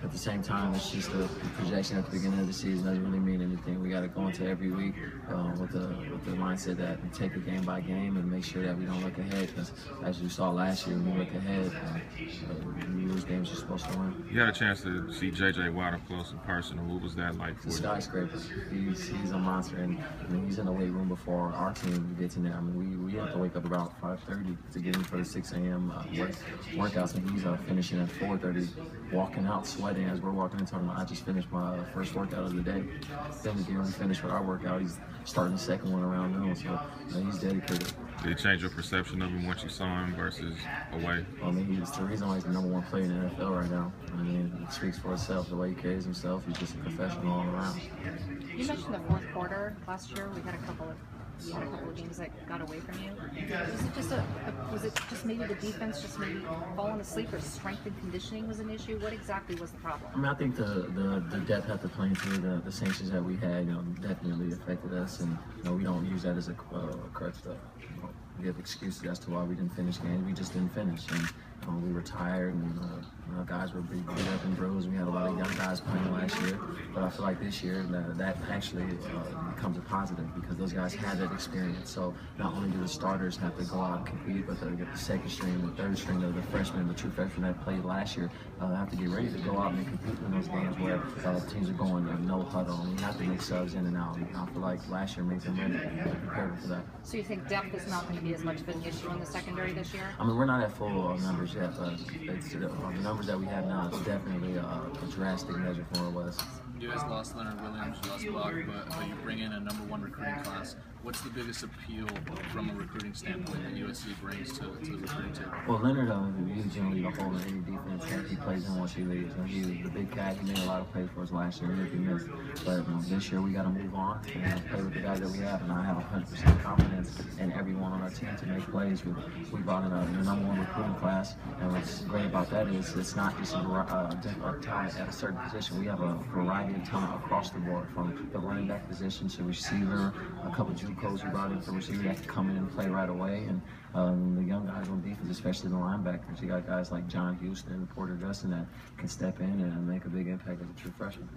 at the same time, it's just a projection at the beginning of the season. Doesn't really mean anything. We got to go into every week with the mindset that we take it game by game and make sure that we don't look ahead. Because as you saw last year, when we look ahead, you lose games you're supposed to win. You had a chance to see J.J. Watt up close and personal. What was that like for you? Skyscraper. He's a monster, and he's in the weight room before our team gets in there. I mean, we have to wake up about 5:30 to get in for the 6 a.m. Workouts, and he's finishing at 4:30, walking out sweating as we're walking in. Talking about, I just finished my first workout of the day. Then we get finished with our workout. He's starting the second one around noon, so he's dedicated. Did it change your perception of him once you saw him versus away? I mean, he's the reason why he's the #1 player in the NFL right now. I mean, it speaks for itself. The way he carries himself, he's just a professional all around. You mentioned the fourth quarter last year. We had a couple of games that got away from you. Was it just maybe the defense just maybe falling asleep, or strength and conditioning was an issue? What exactly was the problem? I mean, I think the depth at the playing field, the sanctions that we had, definitely affected us, and we don't use that as a correct give excuses as to why we didn't finish games. We just didn't finish, and we were tired, and guys were beat up and bruised. We had a lot of young guys playing last year, but I feel like this year that actually becomes a positive because those guys had that experience. So not only do the starters have to go out and compete, but the second string, the third string, the freshmen, the true freshmen that played last year have to get ready to go out and compete in those games where teams are going no huddle, and we have to make subs in and out. And I feel like last year made them ready and prepared for that. So you think depth is not going to be as much of an issue in the secondary this year? I mean, we're not at full numbers yet, but the numbers that we have now is definitely a drastic measure from what it was. You guys lost Leonard Williams, you lost Block, but you bring in a #1 recruiting class. What's the biggest appeal from a recruiting standpoint that USC brings to the recruiting table? Well, Leonard, he's generally a hole in any defense that he plays in once he leaves. He's the big cat. He made a lot of plays for us last year. He'll be missed. But this year we got to move on and play with the guys that we have. And I have 100% confidence in everyone on our team to make plays. We brought in a #1 recruiting class, and what's great about that is it's not just a talent at a certain position. We have a variety of talent across the board, from the running back position to receiver, a couple of JUCOs we brought in for receiver that can come in and play right away, and the young guys on defense, especially the linebackers. You got guys like John Houston, Porter Justin that can step in and make a big impact as a true freshman.